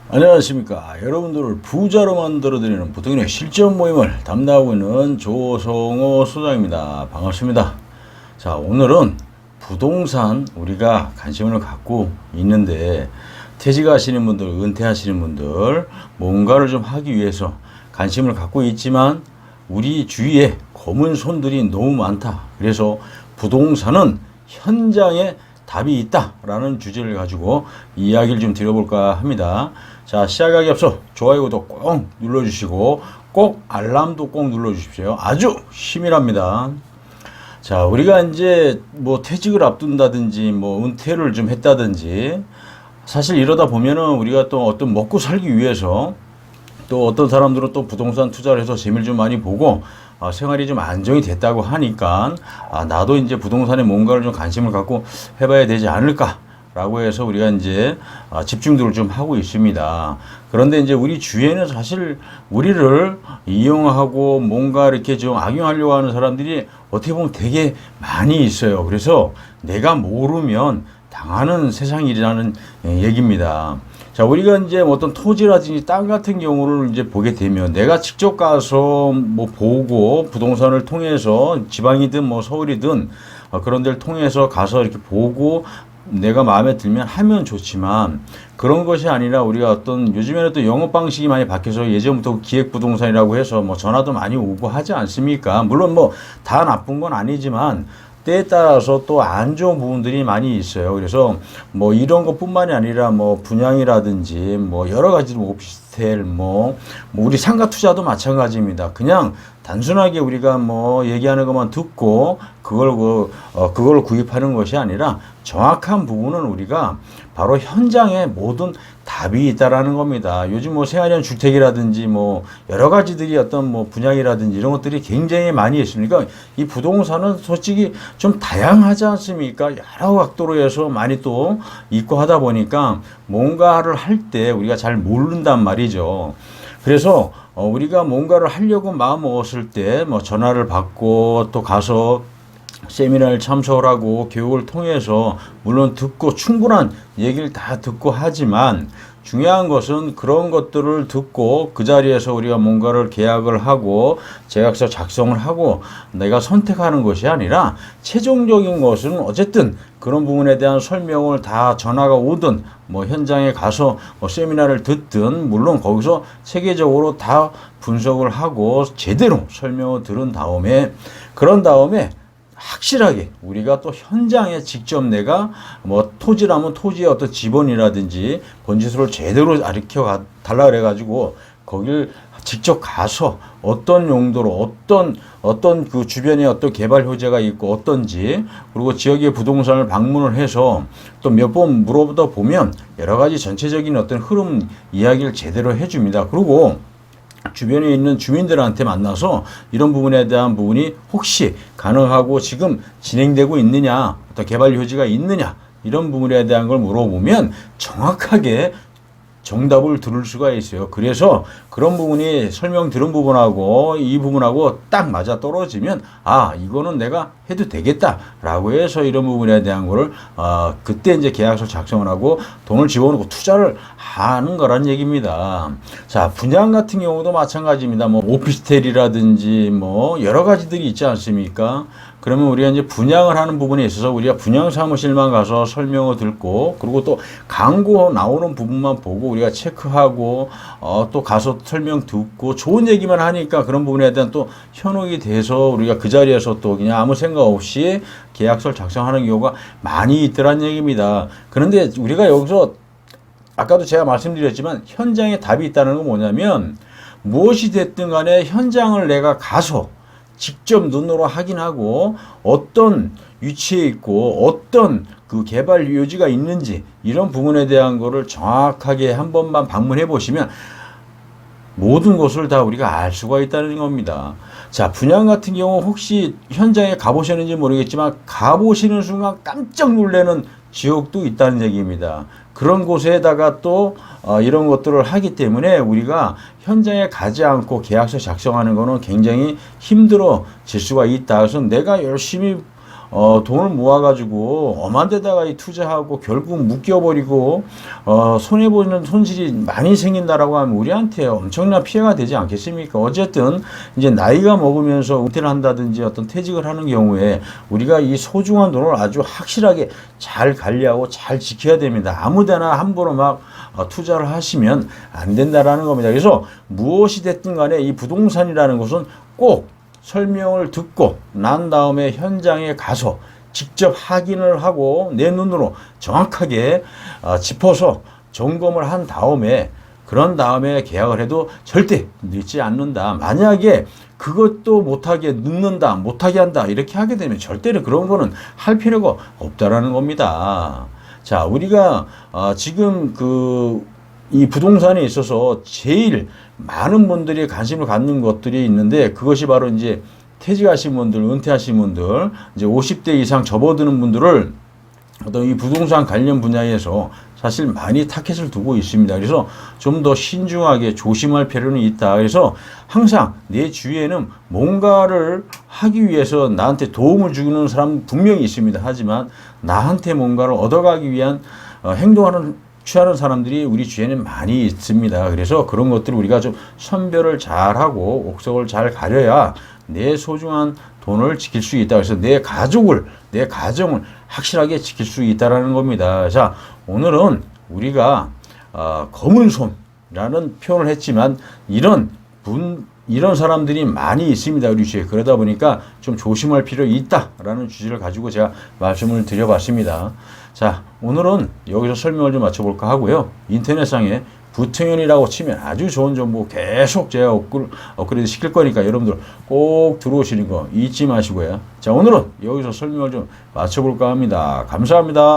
안녕하십니까. 여러분들을 부자로 만들어드리는 부동산의 실전 모임을 담당하고 있는 조성호 소장입니다. 반갑습니다. 자, 오늘은 부동산 우리가 관심을 갖고 있는데 퇴직하시는 분들, 은퇴하시는 분들 뭔가를 좀 하기 위해서 관심을 갖고 있지만 우리 주위에 검은 손들이 너무 많다. 그래서 부동산은 현장에 답이 있다라는 주제를 가지고 이야기를 좀 드려볼까 합니다. 자, 시작하기 앞서 좋아요, 구독 꼭 눌러주시고 꼭 알람도 꼭 눌러주십시오. 아주 힘이랍니다. 자, 우리가 이제 뭐 퇴직을 앞둔다든지 뭐 은퇴를 좀 했다든지 사실 이러다 보면은 우리가 또 어떤 먹고 살기 위해서 또 어떤 사람들은 또 부동산 투자를 해서 재미를 좀 많이 보고 생활이 좀 안정이 됐다고 하니까 나도 이제 부동산에 뭔가를 좀 관심을 갖고 해봐야 되지 않을까 라고 해서 우리가 이제 집중들을 좀 하고 있습니다. 그런데 이제 우리 주위에는 사실 우리를 이용하고 뭔가 이렇게 좀 악용하려고 하는 사람들이 어떻게 보면 되게 많이 있어요. 그래서 내가 모르면 당하는 세상이라는 얘기입니다. 자, 우리가 이제 어떤 토지라든지 땅 같은 경우를 이제 보게 되면 내가 직접 가서 뭐 보고 부동산을 통해서 지방이든 뭐 서울이든 그런 데를 통해서 가서 이렇게 보고 내가 마음에 들면 하면 좋지만 그런 것이 아니라 우리가 어떤 요즘에는 또 영업 방식이 많이 바뀌어서 예전부터 기획부동산이라고 해서 뭐 전화도 많이 오고 하지 않습니까? 물론 뭐 다 나쁜 건 아니지만 때에 따라서 또 안 좋은 부분들이 많이 있어요. 그래서 뭐 이런 것뿐만이 아니라 뭐 분양이라든지 뭐 여러 가지 오피스텔 뭐 우리 상가 투자도 마찬가지입니다. 그냥 단순하게 우리가 뭐 얘기하는 것만 듣고 그걸 구입하는 것이 아니라 정확한 부분은 우리가 바로 현장에 모든 답이 있다라는 겁니다. 요즘 뭐 생활형 주택이라든지 뭐 여러 가지들이 어떤 뭐 분양이라든지 이런 것들이 굉장히 많이 있으니까 이 부동산은 솔직히 좀 다양하지 않습니까? 여러 각도로 해서 많이 또 있고 하다 보니까 뭔가를 할 때 우리가 잘 모른단 말이죠. 그래서 우리가 뭔가를 하려고 마음 먹었을 때 뭐 전화를 받고 또 가서 세미나를 참석을 하고 교육을 통해서 물론 듣고 충분한 얘기를 다 듣고 하지만 중요한 것은 그런 것들을 듣고 그 자리에서 우리가 뭔가를 계약을 하고 계약서 작성을 하고 내가 선택하는 것이 아니라 최종적인 것은 어쨌든 그런 부분에 대한 설명을 다 전화가 오든 뭐 현장에 가서 뭐 세미나를 듣든 물론 거기서 체계적으로 다 분석을 하고 제대로 설명을 들은 다음에 그런 다음에 확실하게 우리가 또 현장에 직접 내가 뭐 토지라면 토지의 어떤 지번이라든지 번지수를 제대로 가르쳐 달라 그래가지고 거길 직접 가서 어떤 용도로 어떤 그 주변에 어떤 개발 효제가 있고 어떤지 그리고 지역의 부동산을 방문을 해서 또 몇 번 물어보다 보면 여러 가지 전체적인 어떤 흐름 이야기를 제대로 해줍니다. 그리고 주변에 있는 주민들한테 만나서 이런 부분에 대한 부분이 혹시 가능하고 지금 진행되고 있느냐, 어떤 개발 효지가 있느냐, 이런 부분에 대한 걸 물어보면 정확하게 정답을 들을 수가 있어요. 그래서 그런 부분이 설명 들은 부분하고 이 부분하고 딱 맞아 떨어지면 이거는 내가 해도 되겠다라고 해서 이런 부분에 대한 거를 그때 이제 계약서 작성을 하고 돈을 집어넣고 투자를 하는 거란 얘기입니다. 자, 분양 같은 경우도 마찬가지입니다. 뭐 오피스텔이라든지 뭐 여러 가지들이 있지 않습니까? 그러면 우리가 이제 분양을 하는 부분에 있어서 우리가 분양 사무실만 가서 설명을 듣고 그리고 또 광고 나오는 부분만 보고 우리가 체크하고 또 가서 설명 듣고 좋은 얘기만 하니까 그런 부분에 대한 또 현혹이 돼서 우리가 그 자리에서 또 그냥 아무 생각 없이 계약서를 작성하는 경우가 많이 있더란 얘기입니다. 그런데 우리가 여기서 아까도 제가 말씀드렸지만 현장에 답이 있다는 건 뭐냐면 무엇이 됐든 간에 현장을 내가 가서 직접 눈으로 확인하고 어떤 위치에 있고 어떤 그 개발 요지가 있는지 이런 부분에 대한 거를 정확하게 한 번만 방문해 보시면 모든 것을 다 우리가 알 수가 있다는 겁니다. 자, 분양 같은 경우 혹시 현장에 가보셨는지 모르겠지만 가보시는 순간 깜짝 놀라는 지역도 있다는 얘기입니다. 그런 곳에다가 또 이런 것들을 하기 때문에 우리가 현장에 가지 않고 계약서 작성하는 거는 굉장히 힘들어질 수가 있다. 그래서 내가 열심히 돈을 모아가지고 엄한 데다가 투자하고 결국 묶여버리고 손해보는 손실이 많이 생긴다라고 하면 우리한테 엄청난 피해가 되지 않겠습니까? 어쨌든 이제 나이가 먹으면서 은퇴를 한다든지 어떤 퇴직을 하는 경우에 우리가 이 소중한 돈을 아주 확실하게 잘 관리하고 잘 지켜야 됩니다. 아무데나 함부로 막 투자를 하시면 안 된다라는 겁니다. 그래서 무엇이 됐든 간에 이 부동산이라는 것은 꼭 설명을 듣고 난 다음에 현장에 가서 직접 확인을 하고 내 눈으로 정확하게 짚어서 점검을 한 다음에 그런 다음에 계약을 해도 절대 늦지 않는다. 만약에 그것도 못하게 늦는다, 못하게 한다 이렇게 하게 되면 절대로 그런 거는 할 필요가 없다라는 겁니다. 자, 우리가 지금 이 부동산에 있어서 제일 많은 분들이 관심을 갖는 것들이 있는데 그것이 바로 이제 퇴직하신 분들, 은퇴하신 분들, 이제 50대 이상 접어드는 분들을 어떤 이 부동산 관련 분야에서 사실 많이 타켓을 두고 있습니다. 그래서 좀 더 신중하게 조심할 필요는 있다. 그래서 항상 내 주위에는 뭔가를 하기 위해서 나한테 도움을 주는 사람 분명히 있습니다. 하지만 나한테 뭔가를 얻어가기 위한 취하는 사람들이 우리 주위에는 많이 있습니다. 그래서 그런 것들을 우리가 좀 선별을 잘하고 옥석을 잘 가려야 내 소중한 돈을 지킬 수 있다. 그래서 내 가정을 확실하게 지킬 수 있다라는 겁니다. 자, 오늘은 우리가 검은 손이라는 표현을 했지만 이런 사람들이 많이 있습니다. 우리 주위에. 그러다 보니까 좀 조심할 필요 있다라는 주제를 가지고 제가 말씀을 드려봤습니다. 자, 오늘은 여기서 설명을 좀 마쳐볼까 하고요. 인터넷상에 부통연이라고 치면 아주 좋은 정보 계속 제가 업그레이드 시킬 거니까 여러분들 꼭 들어오시는 거 잊지 마시고요. 자, 오늘은 여기서 설명을 좀 마쳐볼까 합니다. 감사합니다.